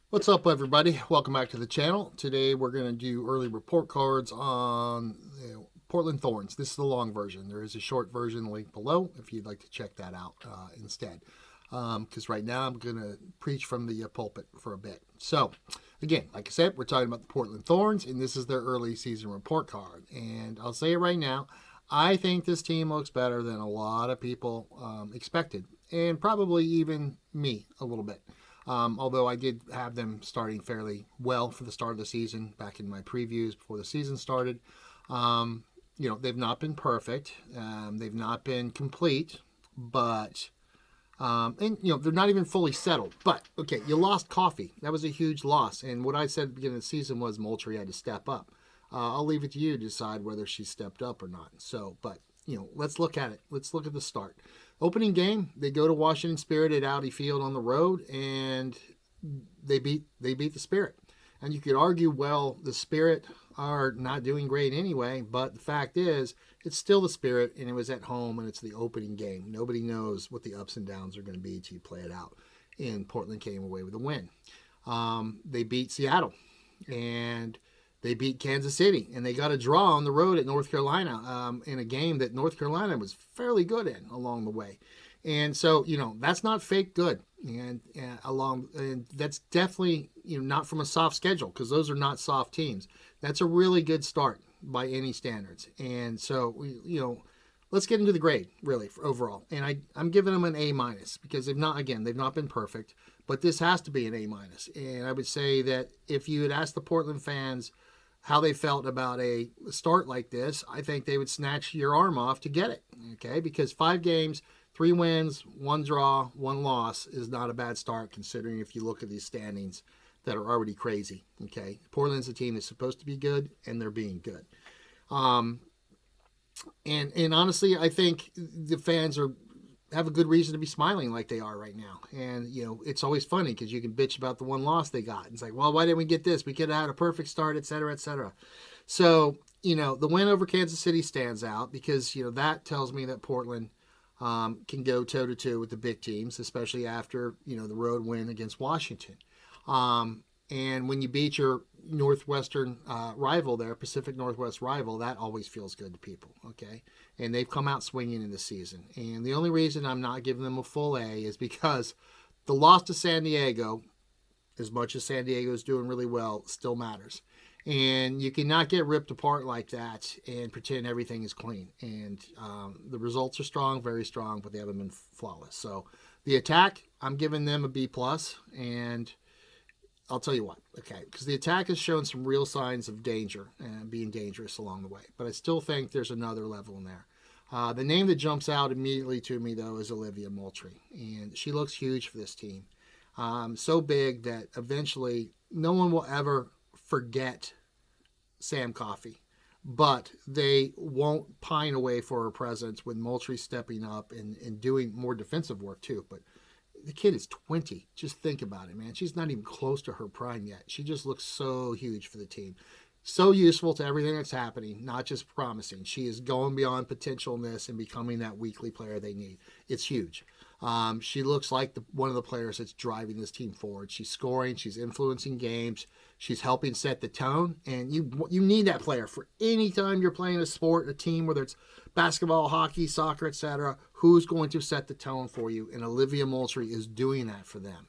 What's up, everybody? Welcome back to the channel. Today we're going to do early report cards on Portland Thorns. This is the long version. There is a short version linked below if you'd like to check that out instead. Because right now I'm going to preach from the pulpit for a bit. So, again, like I said, we're talking about the Portland Thorns, and this is their early season report card. And I'll say it right now, I think this team looks better than a lot of people expected, and probably even me a little bit. Although I did have them starting fairly well for the start of the season back in my previews before the season started. They've not been perfect. They've not been complete, but they're not even fully settled. But okay, you lost Coffee. That was a huge loss. And what I said at the beginning of the season was Moultrie had to step up. I'll leave it to you to decide whether she stepped up or not. Let's look at it. Let's look at the start. Opening game, they go to Washington Spirit at Audi Field on the road, and they beat the Spirit. And you could argue, well, the Spirit are not doing great anyway, but the fact is, it's still the Spirit, and it was at home, and it's the opening game. Nobody knows what the ups and downs are going to be until you play it out. And Portland came away with a win. They beat Seattle, and they beat Kansas City, and they got a draw on the road at North Carolina in a game that North Carolina was fairly good in along the way. And so, that's not fake good. And that's definitely, not from a soft schedule, because those are not soft teams. That's a really good start by any standards. And so, let's get into the grade, really, for overall. And I'm giving them an A minus because they've not been perfect, but this has to be an A minus. And I would say that if you had asked the Portland fans how they felt about a start like this, I think they would snatch your arm off to get it, okay? Because 5 games, 3 wins, 1 draw, 1 loss is not a bad start considering if you look at these standings that are already crazy, okay? Portland's a team that's supposed to be good, and they're being good. And honestly, I think the fans have a good reason to be smiling like they are right now. And, it's always funny because you can bitch about the 1 loss they got. It's like, well, why didn't we get this? We could have had a perfect start, et cetera, et cetera. So, the win over Kansas City stands out because, that tells me that Portland can go toe-to-toe with the big teams, especially after, the road win against Washington. And when you beat your Northwestern rival there, Pacific Northwest rival, that always feels good to people, okay? And they've come out swinging in the season. And the only reason I'm not giving them a full A is because the loss to San Diego, as much as San Diego is doing really well, still matters. And you cannot get ripped apart like that and pretend everything is clean. And the results are strong, very strong, but they haven't been flawless. So the attack, I'm giving them a B+, and I'll tell you what, okay, because the attack has shown some real signs of danger and being dangerous along the way. But I still think there's another level in there. The name that jumps out immediately to me, though, is Olivia Moultrie. And she looks huge for this team. So big that eventually no one will ever forget Sam Coffey. But they won't pine away for her presence with Moultrie stepping up and doing more defensive work, too. But the kid is 20. Just think about it, man. She's not even close to her prime yet. She just looks so huge for the team. So useful to everything that's happening, not just promising. She is going beyond potential in this and becoming that weekly player they need. It's huge. She looks like one of the players that's driving this team forward. She's scoring. She's influencing games. She's helping set the tone. And you need that player for any time you're playing a sport, a team, whether it's basketball, hockey, soccer, etc. Who's going to set the tone for you? And Olivia Moultrie is doing that for them.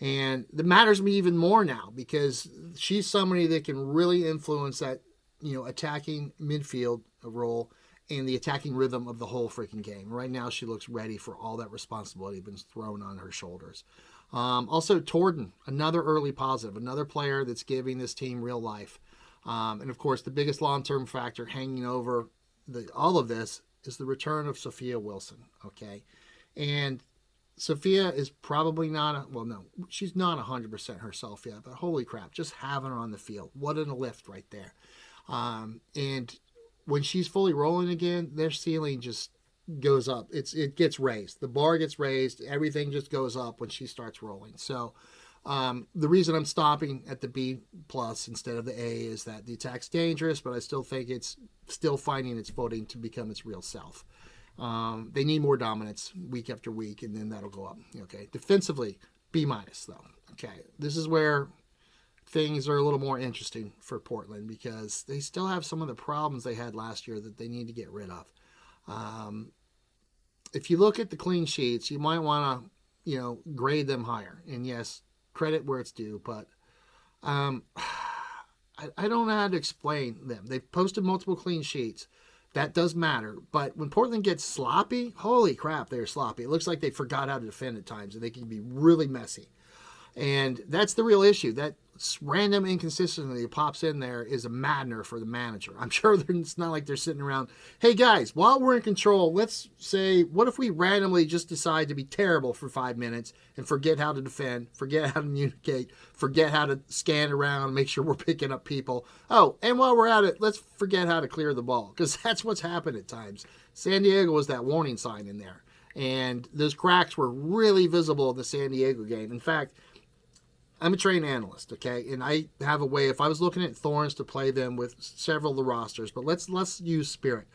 And that matters to me even more now because she's somebody that can really influence that, attacking midfield role and the attacking rhythm of the whole freaking game. Right now, she looks ready for all that responsibility been thrown on her shoulders. Also, Torden, another early positive, another player that's giving this team real life. And of course, the biggest long-term factor hanging over all of this is the return of Sophia Wilson. Okay, and Sophia is probably not, she's not 100% herself yet, but holy crap, just having her on the field. What a lift right there. And when she's fully rolling again, their ceiling just goes up. It gets raised. The bar gets raised. Everything just goes up when she starts rolling. So the reason I'm stopping at the B+ instead of the A is that the attack's dangerous, but I still think it's still finding its footing to become its real self. They need more dominance week after week, and then that'll go up. Okay, defensively, B- though. Okay, this is where things are a little more interesting for Portland because they still have some of the problems they had last year that they need to get rid of. If you look at the clean sheets, you might want to, grade them higher. And yes, credit where it's due, but I don't know how to explain them. They've posted multiple clean sheets. That does matter. But when Portland gets sloppy, holy crap, they're sloppy. It looks like they forgot how to defend at times, and they can be really messy. And that's the real issue. That random inconsistency that pops in there is a maddener for the manager. I'm sure it's not like they're sitting around, hey guys, while we're in control, let's say, what if we randomly just decide to be terrible for 5 minutes and forget how to defend, forget how to communicate, forget how to scan around, make sure we're picking up people. Oh, and while we're at it, let's forget how to clear the ball, because that's what's happened at times. San Diego was that warning sign in there. And those cracks were really visible in the San Diego game. In fact, I'm a trained analyst, okay? And I have a way, if I was looking at Thorns to play them with several of the rosters, but let's use Spirit.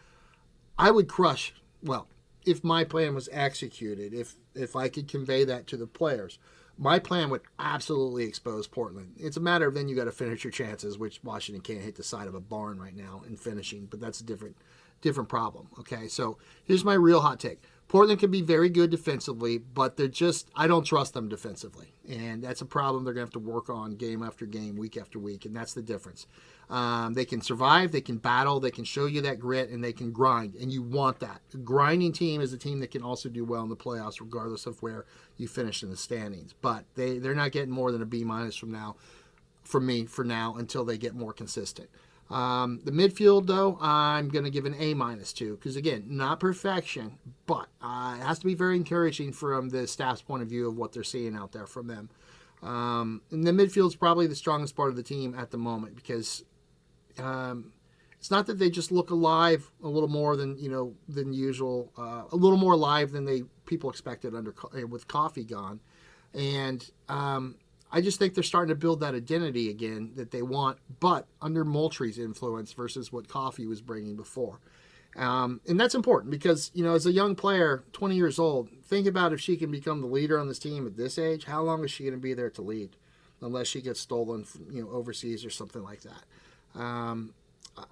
I would crush, well, if my plan was executed, if I could convey that to the players, my plan would absolutely expose Portland. It's a matter of then you got to finish your chances, which Washington can't hit the side of a barn right now in finishing, but that's a different problem, okay? So here's my real hot take. Portland can be very good defensively, but I don't trust them defensively. And that's a problem they're going to have to work on game after game, week after week, and that's the difference. They can survive, they can battle, they can show you that grit, and they can grind, and you want that. A grinding team is a team that can also do well in the playoffs, regardless of where you finish in the standings. But they're not getting more than a B- from me for now until they get more consistent. The midfield, though, I'm going to give an A- to, because, again, not perfection, but it has to be very encouraging from the staff's point of view of what they're seeing out there from them. And the midfield's probably the strongest part of the team at the moment, because it's not that they just look alive a little more than usual, a little more alive than people expected with Coffee gone, and I just think they're starting to build that identity again that they want, but under Moultrie's influence versus what Coffee was bringing before. And that's important because, as a young player, 20 years old, think about if she can become the leader on this team at this age, how long is she going to be there to lead? Unless she gets stolen from, overseas or something like that.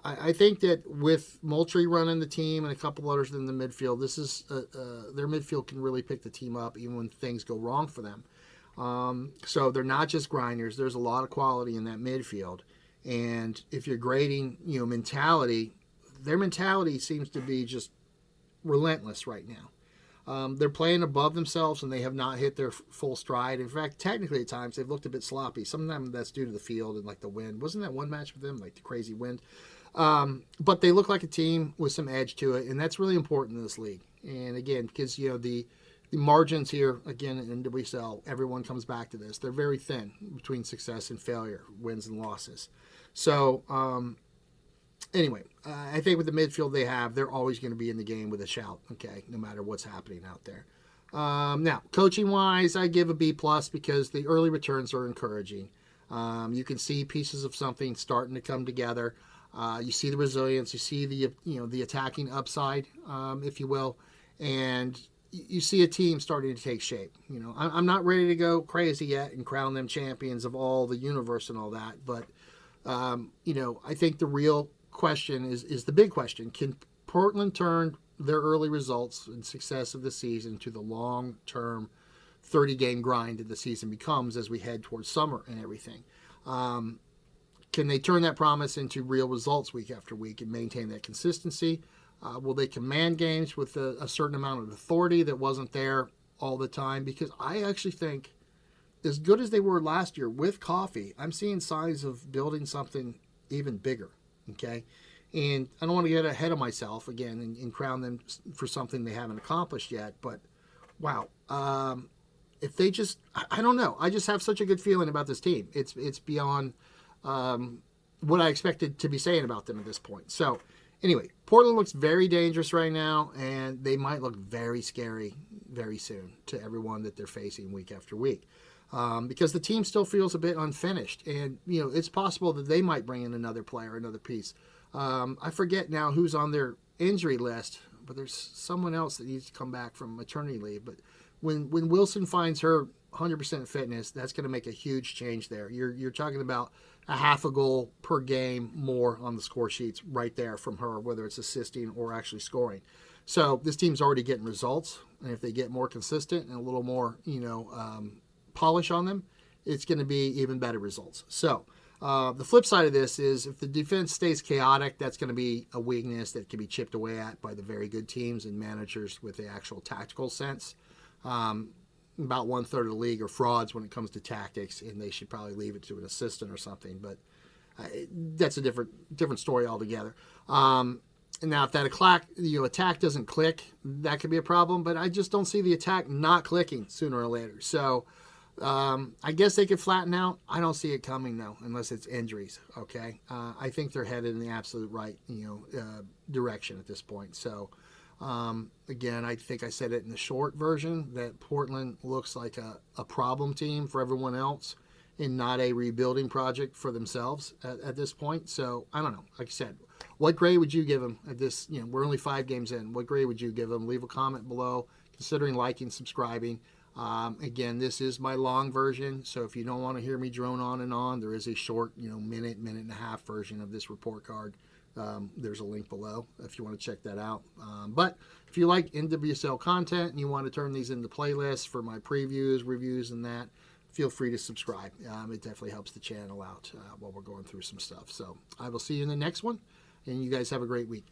I think that with Moultrie running the team and a couple others in the midfield, this is their midfield can really pick the team up even when things go wrong for them. So they're not just grinders. There's a lot of quality in that midfield. And if you're grading, mentality, their mentality seems to be just relentless right now. They're playing above themselves and they have not hit their full stride. In fact, technically at times they've looked a bit sloppy. Sometimes that's due to the field and like the wind. Wasn't that one match with them, like the crazy wind? But they look like a team with some edge to it. And that's really important in this league. And again, because, the margins here, again, in NWSL, everyone comes back to this. They're very thin between success and failure, wins and losses. So, anyway, I think with the midfield they have, they're always going to be in the game with a shout, okay, no matter what's happening out there. Now, coaching-wise, I give a B+ because the early returns are encouraging. You can see pieces of something starting to come together. You see the resilience. You see the attacking upside, if you will, and you see a team starting to take shape. I'm not ready to go crazy yet and crown them champions of all the universe and all that. But, I think the real question is the big question. Can Portland turn their early results and success of the season to the long-term 30-game grind that the season becomes as we head towards summer and everything? Can they turn that promise into real results week after week and maintain that consistency? Will they command games with a certain amount of authority that wasn't there all the time? Because I actually think, as good as they were last year with Coffee, I'm seeing signs of building something even bigger, okay? And I don't want to get ahead of myself again and crown them for something they haven't accomplished yet, but wow. If they just, I don't know. I just have such a good feeling about this team. It's beyond what I expected to be saying about them at this point. So, anyway, Portland looks very dangerous right now, and they might look very scary very soon to everyone that they're facing week after week. Because the team still feels a bit unfinished, and it's possible that they might bring in another player, another piece. I forget now who's on their injury list, but there's someone else that needs to come back from maternity leave. But when Wilson finds her 100% fitness, that's going to make a huge change there. You're talking about a half a goal per game more on the score sheets right there from her, whether it's assisting or actually scoring. So this team's already getting results, and if they get more consistent and a little more, polish on them, it's going to be even better results. So the flip side of this is if the defense stays chaotic, that's going to be a weakness that can be chipped away at by the very good teams and managers with the actual tactical sense. About 1/3 of the league are frauds when it comes to tactics, and they should probably leave it to an assistant or something. But that's a different story altogether. Now, if that attack doesn't click, that could be a problem. But I just don't see the attack not clicking sooner or later. So I guess they could flatten out. I don't see it coming though, unless it's injuries. Okay, I think they're headed in the absolute right direction at this point. So. Again, I think I said it in the short version that Portland looks like a problem team for everyone else and not a rebuilding project for themselves at this point. So I don't know. Like I said, what grade would you give them at this? We're only 5 games in. What grade would you give them? Leave a comment below, considering liking, subscribing. Again, this is my long version. So if you don't want to hear me drone on and on, there is a short, minute and a half version of this report card. There's a link below if you want to check that out. But if you like NWSL content and you want to turn these into playlists for my previews, reviews, and that, feel free to subscribe. It definitely helps the channel out while we're going through some stuff. So I will see you in the next one, and you guys have a great week.